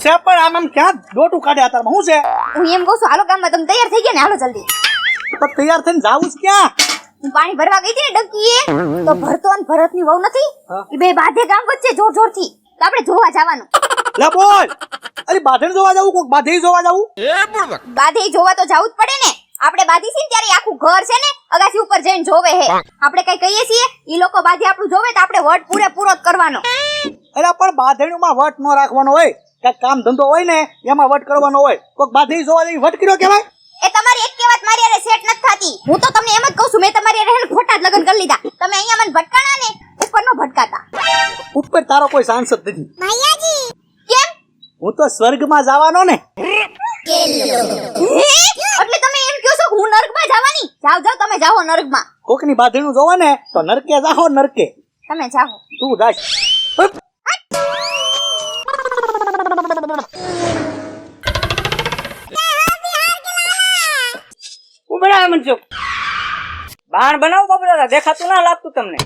છે પણ આમ ક્યાં ડોટું કાઢે આતારમાં શું છે? હું એમ કહું છું હાલો ગામમાં તમે તૈયાર થઈ ગયા ને હાલો જલ્દી. પણ તૈયાર થઈને જાવું છે ક્યાં? હું પાણી ભરવા ગઈ હતી ને ડબકીએ તો ભરતો અને ભરતની વહુ નથી એ બે બાધે ગામ વચ્ચે જોર જોરથી તો આપણે જોવા જવાનું. લે બોલ. અરે બાધે જોવા જાવું કોક બાધે જોવા જાવું? બાધે જોવા તો જવું જ પડે ને. આપણે બાધી છે ને ત્યારે આખું ઘર છે ને અગાસી ઉપર જઈને જોવે હે. આપણે કઈ કહીએ છીએ ઈ લોકો બાધી આપણું જોવે તો આપણે વટ પૂરો જ કરવાનો. અરે પણ બાધેણીમાં વટ ન રાખવાનો હોય. કઈક કામ ધંધો હોય ને એમાં વટ કરવાનો હોય. કોક બાધે જોવા જઈ વટ કર્યો કહેવાય? એ તમારી એક કહેવત મારી હારે સેટ નથી થાતી. હું તો તમને એમ જ કહું છું મેં તમારી હારે ખોટા જ લગ્ન કરી લીધા. તમે અહીંયા મને ભટકાણા ને ઉપર નો ભટકાતા. ઉપર તારો કોઈ સાંસ જ નથી. ભૈયાજી કેમ? હું તો સ્વર્ગમાં જવાનો ને. એટલે તમે એમ કહો છો હું નરકમાં જવાની? જાવ જાવ તમે જાઓ નરકમાં. કોકની બાધેણું જોવે ને તો નરકે જાહો નરકે. તમે જાઓ. તું દાશ. ઉભરા મનસુખ બાણ બનાવો બાપુ દાદા દેખાતું ના લાગતું તમને.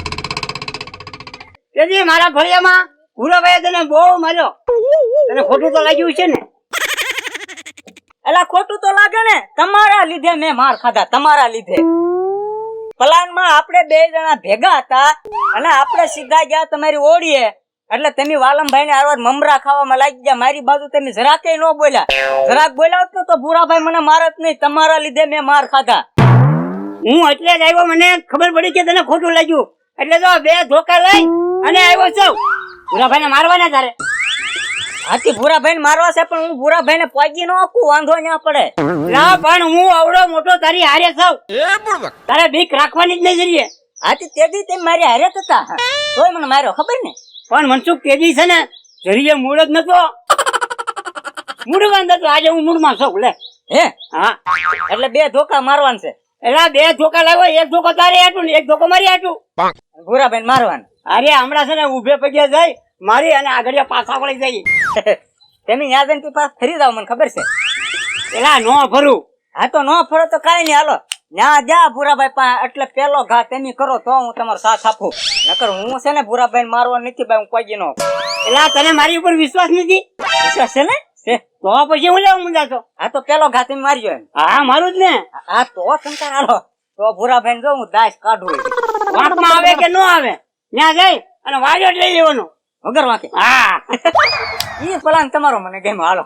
તેજી મારા ફળિયામાં ભૂરાભાઈ તને બહુ માર્યો. તને ખોટું તો લાગ્યું છે ને? એલા ખોટું તો લાગે ને. તમારા લીધે મેં માર ખાધા. તમારા લીધે પ્લાનમાં આપણે બે જણા ભેગા હતા અને આપણે સીધા ગયા તમારી ઓળીએ એટલે તમે વાલમભાઈ ને આરવાર મમરા ખાવામાં લાગી ગયા. મારી બાજુ તમે જરાકે ન બોલ્યા. જરાક બોલ્યા હોત તો ભૂરાભાઈ મને મારત નહીં. તમારા લીધે મેં માર ખાધા. હું એટલે જ આવ્યો. મને ખબર પડી કે તને ખોટું લાગ્યું એટલે જો બે ધોકા લઈ અને આવ્યો છું. ભૂરાભાઈ ને મારવાના તારે? હાથી ભૂરાભાઈ ને મારવા છે પણ હું ભૂરાભાઈ ને પહોંચી ન શકું. વાંધો ના પડે. ના પણ હું આવડો મોટો તારી હારે છું. તારે બીક રાખવાની જ નહીં જરીએ. હાથી તેદી તે મારી હારે જ હતા તોય મને માર્યો ખબર ને. પણ મનસુખ તેદી છે ને જરીએ મૂળ જ નતો. મૂળ વાંધો તો આજે હું મૂળમાં છું. લે હે હા એટલે બે ધોકા મારવાના છે. એટલે બે ધોકા લાવ્યો. એક ધોકો તારે આટું ને એક ધોકો મારી આટું. ભૂરાભાઈ મારવાનું. અરે હમણાં છે ને ઉભે પગ્યા જાય મારી અને આગળ પાછા વળી જાય. તમે ન્યા જઈને પાસ ફરી જાવ મને ખબર છે. એલા નો ફરું. હા તો નો ફરો તો કઈ નઈ હાલો ન્યા જા ભૂરાભાઈ પા એટલે પેલો ઘા તમે કરો તો હું તમારો સાથ આપું. નકર હું છે ને ભૂરાભાઈ મારવા નથી ભાઈ હું કોઈ નો. એલા તને મારી ઉપર વિશ્વાસ નથી? વિશ્વાસ છે ને તો પછી હું લેવા મુંજાતો. હા તો પેલો ઘા તમે મારજો એમ. હા મારું જ ને. હા તો શંકર હાલો તો ભૂરાભાઈ જો હું દાસ કાઢું. વાંકમાં આવે કે નો આવે ન્યા જઈ અને વાજો જ લઈ લેવાનો વગર વાંકે. હા ઈ પ્લાન તમારો મને કેમ. હાલો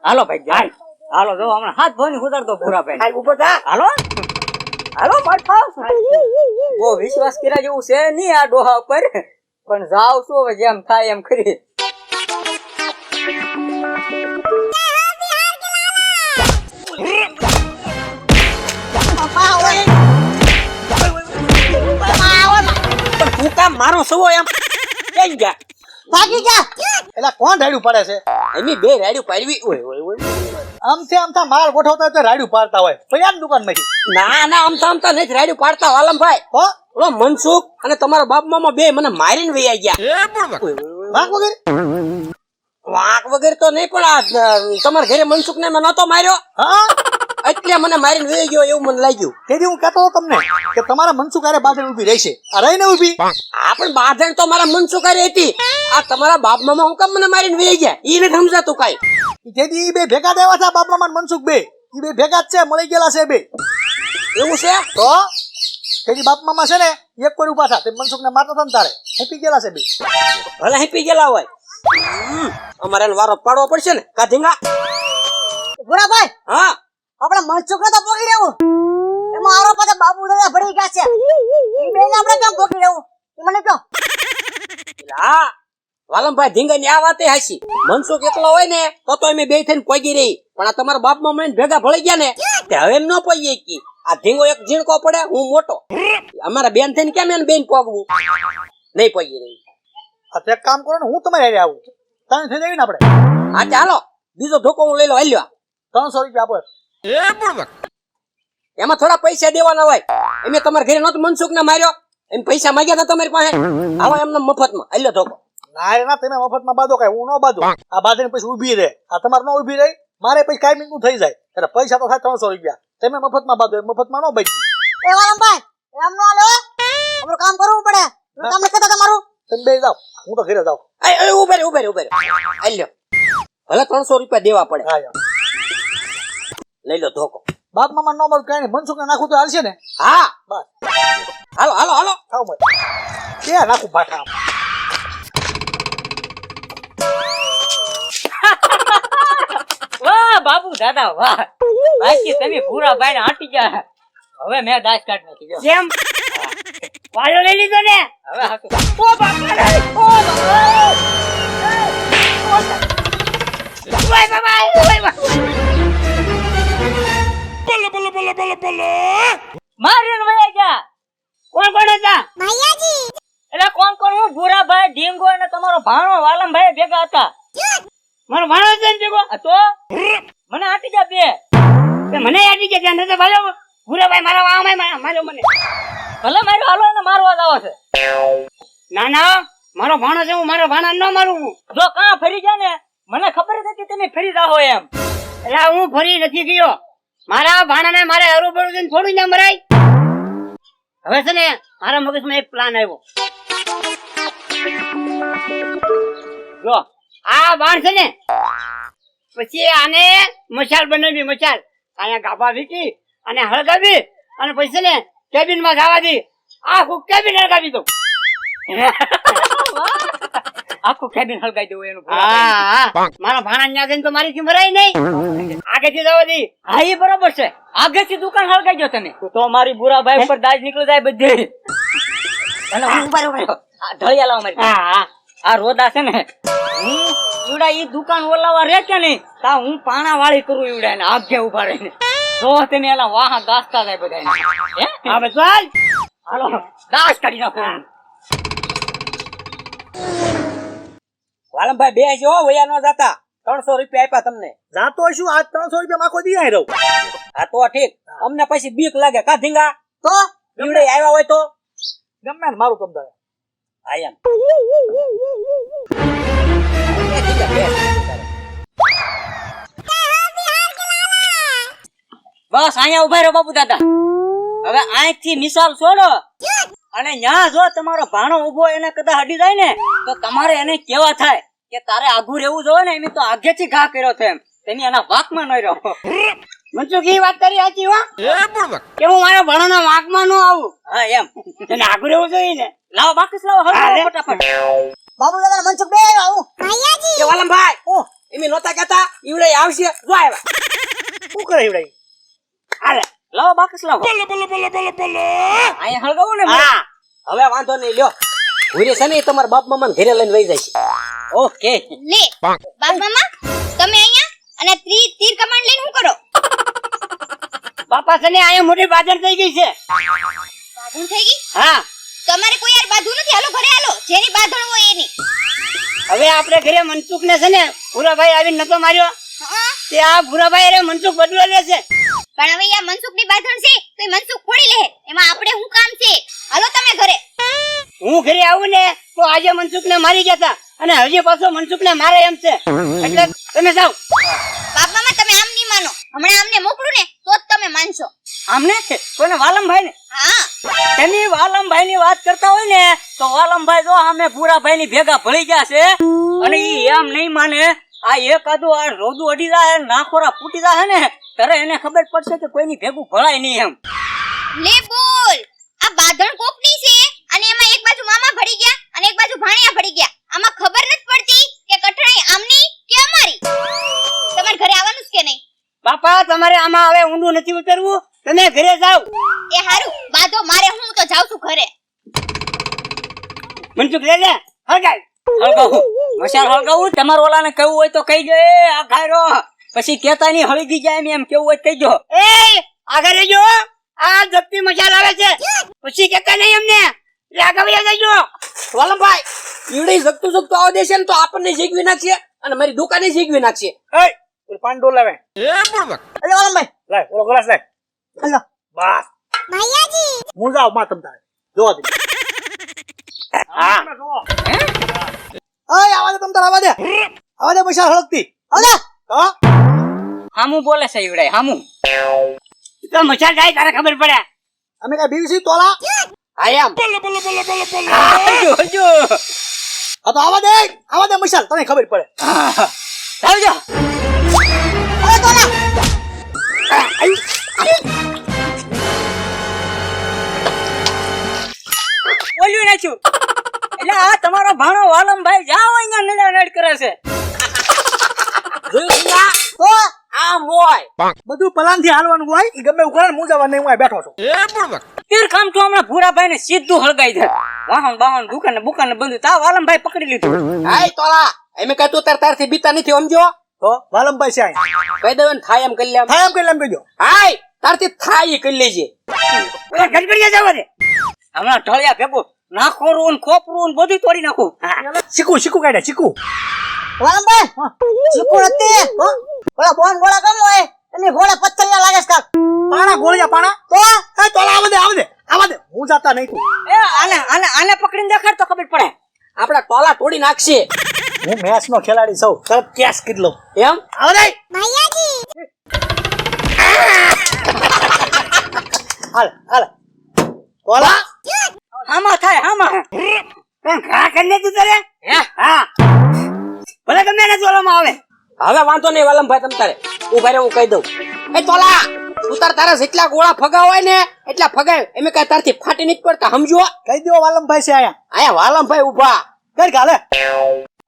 હાલો ભાઈ હાલો જો હમણાં હાથ ધોની ઉતારતો ભૂરાભાઈ. ઉભો થા. હાલો હાલો બહુ વિશ્વાસ કર્યા જેવું છે નહી આ ડોહા ઉપર પણ જાવ શું હવે જેમ થાય એમ કરી. તું કામ મારો સવો એમ કઈ ગયા ભાગી જા. એટલે કોણ રાડ્યું પાડે છે? એની બે રાડ્યું પાડવી. આમથી માલ ગોઠવતા તો રાડ્યું પાડતા હોય પૈયાની દુકાન માંથી. ના આમતા નથી રાડ્યું પાડતા વાલમભાઈ. ઓલો મનસુખ અને તમારા બાપ મામા બે મને મારીને વૈયા ગયા. વાંક વગર વાંક વગર તો નહીં પણ આ તમારા ઘરે મનસુખ ને મેં નતો માર્યો. હા એટલે મને મારીને વહી ગયો એવું મને લાગ્યું. તેથી હું કહેતો તમને કે તમારા મનસુખ આરે બાધણ ઉભી રહેશે. આ રહી ને ઉભી. આ પણ બાધણ તો મારા મનસુખ આરે હતી. આ તમારા બાપ મામા હું કેમ મને મારીને વહી ગયા ઈ નથી સમજાતું કઈ. જેથી બે ભેગા દેવા છે બાપ મામા મનસુખ બે. ઈ બે ભેગા જ છે મળી ગયેલા છે બે. એવું છે તો તેથી બાપ મામા છે ને એક કોઈ ઉભા થા તે મનસુખ ને મારતા હતા ને તારે હેપી ગયેલા છે બે. ભલે હેપી ગયેલા હોય અમારે એને વારો પાડવો પડશે ને કાઢીંગા. ભૂરાભાઈ હા આપણે મનસુખ ને તો પકડી લેવું. એમાં આરો પાછા બાબુ દાદા ભરી ગયા છે. ઈ બેન આપણે કેમ પકડી લેવું મને કહો. હા વાલમભાઈ ધીંગા ની આ વાતે હાસી. મનસુખ એકલો હોય ને તો અમે બે થઈને પોગી રહી પણ આ તમારા બાપ માં ભેગા ભળી ગયા ને તે હવે ન પોગીએ કી. આ ધીંગો એક ઝીણકો પડે હું મોટો. અમારા બેન થઈને કેમ એને બેન પોગવું નહીં પોગી રહી. એક કામ કરો ને હું તમારે હારે આવું. તમે થઈ જવી ને આપણે. હા ચાલો બીજો ધોકો હું લઈ લો. હાલ્યો 300 રૂપિયા આપો. એમાં થોડા પૈસા દેવાના હોય. એમે તમારા ઘરે નતો મનસુખ ને માર્યો એમ પૈસા માંગ્યા હતા તમારી પાસે. આવા એમને મફતમાં હાલ્યો ધોકો. ના ના તમે મફતમાં બાંધો કઈ હું ન બાંધો. આ બાંધીને પછી ઉભી રહે. આ તમારે ન ઉભી રહી મારે પછી કાયમી નું થઈ જાય એટલે પૈસા તો થાય 300 રૂપિયા. તમે મફતમાં બાંધો મફતમાં ન બાંધી. એ વાલમભાઈ એમ નો હાલો. આપણું કામ કરવું પડે. કામ ન કરતા તમારું તમે બે જાઓ હું તો ઘરે જાઉં. ઉભે રે હાલ્યો ભલે 300 રૂપિયા દેવા પડે. હા યાર લઈ લો ધોકો. બાપ મામા નો મળે કઈ નહીં મનસુખ ને નાખું તો હાલશે ને હા બસ હાલો હાલો હાલો. થાવ મત ક્યાં નાખું પાઠા વાહ બાબુ દાદા વાહ બાકી તમે પૂરા ભાઈ ને આંટી ગયા. હવે મેં દાસ કાઢ નાખી જો. કેમ વાળો લઈ લીધો ને? હવે હાથું. ઓ બાપા રે! ઓ બાપા! ઓય બાબા! ઓય બાબા! મારીને વયા ગયા. કોણ કોણ હતા? એટલે કોણ કોણ? હું ભૂરાભાઈ ઢીંગો અને તમારો ભાણો વાલમભાઈ ભેગા હતા. મારો ભાણો છે ને ભેગો? આ તો મને આંટી જા બે. તે મને આટી ગયા ત્યાં નતો ભાલો. ભૂરાભાઈ મારા વાવામાં માર્યો મને. ભલે માર્યો હાલો એને મારવા જ આવે છે. ના ના મારો ભાણો છે, હું મારો ભાણા ન મારું. જો કાં ફરી જા ને મને ખબર જ હતી તમે ફરી જાઓ એમ. એટલે હું ફરી નથી ગયો. મારા ભાણાને મારે હરું પડ્યું છે ને થોડું ના મરાય. હવે છે ને મારા મગજમાં એક પ્લાન આવ્યો. જો આ બાણ છે ને પછી આને મશાલ બનાવી, મશાલ અહીંયા ગાભા વીટી અને હળગાવી અને પછી છે ને કેબિન માં જવા દી. આખું કેબિન હળગાવી દઉં. આખું કેબિન હળગાઈ દેવું એનું. હા મારા ભાણા ન્યા જઈને તો મારીથી મરાય નહીં. આગેથી જવા દી. હા એ બરોબર છે. આગળથી દુકાન હળગાઈ દો તમે તો મારી ભૂરાભાઈ ઉપર દાજ નીકળી જાય બધી. અને હું ઉભા રહ્યો. આ ઢળિયા લાવો મારી. હા હા આ રોદા છે ને હું ઈવડા ઈ દુકાન ઓલાવા રે કે નહીં તા હું પાણા વાળી કરું ઈવડા ને આગે ઉભા રહીને. જો તમે એના વાહા ગાસ્તા જાય બધા. હે હા બસ ચાલ. હાલો દાસ કાઢી નાખો. વાલમભાઈ બે છે હો, વયા નો જાતા. 300 રૂપિયા આપ્યા તમને. જાતો હશું આજ 300 રૂપિયા માખો દી આઈ રહું હા તો ઠીક. અમને પછી બીક લાગે કા ધીંગા? તો ઈવડે આવ્યા હોય તો ગમે ને મારું તમતારે હા એમ. બસ અહીંયા ઉભા રહ્યો બાપુ દાદા. હવે અહીંથી મિસાલ છોડો અને ન્યા જો તમારો ભાણો ઉભો એને કદાચ હડી જાય ને તો તમારે એને કેવા થાય કે તારે આઘું રહેવું જોઈએ ને એમ તો આગેથી ઘા કર્યો છે એમ. તમે એના વાકમાં ન રહ્યો. મનસુખ ઈ વાત કરી સાચી હો કે હું મારા ભણાના વાંકમાં ન આવું. હા એમ. એને આગળ રહેવું જોઈએ ને. લાવો બાકસ લાવો હવે ફટાફટ. બાબુ દાદા મનસુખ બે આવું એ વાલમભાઈ એમી નહોતા કહેતા ઈવડે આવશે. જો આવ્યા. શું કરે ઈવડાઈ હાલે લાવો બાકસ લાવો. અહીંયા હળગાવું ને. હા હવે વાંધો નહીં લ્યો. ભૂરી છે ને ઈ તમારા બાપ મામા ઘરે લઈને વહી જાય છે. ઓકે. લે બાપ મામા તમે અહીંયા અને તીર કમાન્ડ લઈને શું કરો? બાપા છે ને અહીંયા મોટી બાદર થઈ ગઈ છે. બાંધણ થઈ ગઈ? હા તમારે કોઈ યાર બાંધવું નથી. હાલો ઘરે હાલો. જેની બાંધણ હોય એની. હવે આપણે ઘરે મનસુખ ને છે ને ભૂરાભાઈ આવીને નતો માર્યો હા તે આ ભૂરાભાઈ રે મનસુખ બદલો લે છે. પણ હવે યા મનસુખની બાંધણ છે તો એ મનસુખ ફોડી લે. એમાં આપણે શું કામ છે? હાલો તમે ઘરે. હું ઘરે આવું ને તો આજે મનસુખ ને મારી ગયા તા અને હજી પાછો મનસુખ ને મારે એમ છે. એટલે તમે જાઓ. બાપ મામા તમે આમ નહીં માનો. હમણાં અમને મોકલું ને તો જ તમે માનશો. આમને કોને વાલમભાઈ ને? હા તમે વાલમભાઈ ની વાત કરતા હોય ને તો વાલમભાઈ જો અમે ભૂરાભાઈ ની ભેગા ભળી ગયા છે અને ઈ એમ નહીં માને. આ એકાદું આ રોદું અડી જાય નાખોરા ફૂટી જાય ને ત્યારે એને ખબર પડશે કે કોઈની ભેગું ભળાય નહીં એમ. લે બોલ. આ બાંધણ કોકની છે અને એમાં એક બાજુ મામા ભળી ગયા અને એક બાજુ ભાણિયા ભળી ગયા. આમાં ખબર નથી પડતી કે કઠણાઈ આમની કે અમારી. તમારે ઘરે આવવાનું છે કે નહીં? બાપા તમારે આમાં હવે ઊંડું નથી ઉતરવું. તમે ઘરે જાઓ. એ હારું બાંધો. મારે હું તો જાઉં છું ઘરે. મનસુખ લે લે હળગાય. હળગાવું મશાલ હળગાવું. તમારે ઓલાને કહ્યું હોય તો કહી દે આ ઘાયરો પછી કેતા ની હળગી જાય એમ કેવું હોય કહી દો. એ આગળ રહેજો. આ જપ્તી મશાલ આવે છે પછી કેતા નહીં એમને. એટલે આગળ વહી જજો. વાલમભાઈ ઈવડે જગતું જગતું આવ દેશે ને તો આપણને જીગવી નાખશે અને મારી દુકાને જીગવી નાખશે. એ ઓલ પાંડો લાવે અરે વાલમભાઈ લાય ઓલો ગ્લાસ લાય હાલો બસ ભૈયાજી હું જાવ માં તમતારે જોવા દે હા ઓય આવા દે તમતારે આવા દે પૈસા હળગતી આલે હા હામું બોલે છે ઈવડાય હામું. તો મશાલ જાય તારે ખબર પડે. અમે કઈ બીવી તોલા હા એમ. જોજો આ તો આવા દે મશાલ તને ખબર પડે આવજો. હવે તો ના ઓલ્યું નાખ્યું. એટલે આ તમારો ભાણો વાલમભાઈ જાઓ અહીંયા નડાનડ કરે છે. જોયું સિંગા? તો આમ હોય બધું પલાનથી હાલવાનું હોય ઈ ગમે એવું કરે ને મૂંઝાવા નહીં હું અહીં બેઠો છું તીર કામ તો હમણાં ભૂરાભાઈ ને સીધું હળગાઈ દે. વાહન બાહન દુકાને બુકાને બંધ તા વાલમભાઈ પકડી લીધું. હાય તોલા એમે કહે તું તારથી બીતા નથી સમજો તો વાલમભાઈ છે અહીં કહી દઉં ને થાય એમ કરી લે થાય એમ કરી એમ કહેજો હાય તારથી થાય ઈ કરી લેજે ઓલા ગડબડિયા જવા દે હમણાં ઢળિયા ભેગું નાખોરું ને ખોપરું ને બધું તોડી નાખું. શીખું કાઢ્યા શીખું વાલમભાઈ ચીકુ નથી ઓલા બોન ગોળા કમ હોય અને ગોળા પથ્થરિયા લાગે છે કાક પાણા ગોળિયા પાણા તો એ તો આવા દે હું જાતા નહીં તું એ આને પકડીને દેખાડ તો ખબર પડે. આપડા ટોલા તોડી નાખશે હું મેચ નો ખેલાડી સૌ તરત કેસ કીધ લઉં એમ આવે દે હાલ કોલા હામાં થાય હામાં. ઘા કરીને તું તારે હે હા ભલે ગમે એને ચોલામાં આવે હવે વાંધો નહીં વાલમભાઈ તમ તારે ઉભા રે હું કહી દઉં એ તોલા તું તારા જેટલા ગોળા ફગાવ હોય ને એટલા ફગાય એમે કઈ તારથી ફાટી નથી પડતા સમજો કહી દો વાલમભાઈ છે અહીંયા વાલમભાઈ ઉભા કર ગાલે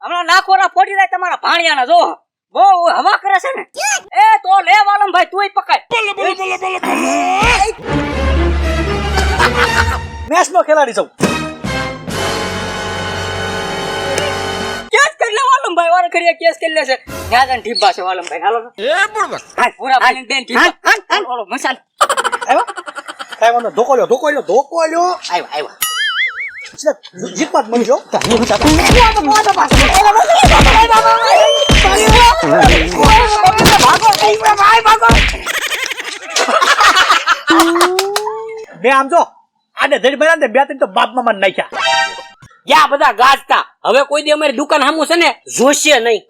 હમણાં નાખોરા ફોડી જાય તમારા ભાણિયાના જો બહુ હવા કરે છે ને. એ તો લે વાલમભાઈ તુંય પકડ. મેચ નો ખેલાડી સૌ કેસ કરી લે વાલમભાઈ વાર કરીએ કેસ કરી લે છે. ત્યાં જઈને ઢીબા છે વાલમભાઈ હાલો હાલ પૂરા ભાઈ બેન ઢીબા ઓલો મસાલ આવ્યો કાઈ વાંધો ધોકો લ્યો આવ્યા જીતપાત મળજો બે આમ જો આને ધડી ભર્યા ને બે ત્રણ તો બાપ મામા નાખ્યા ક્યાં બધા ગાજતા હવે કોઈ દી અમારી દુકાન સામું છે ને જોશે નહીં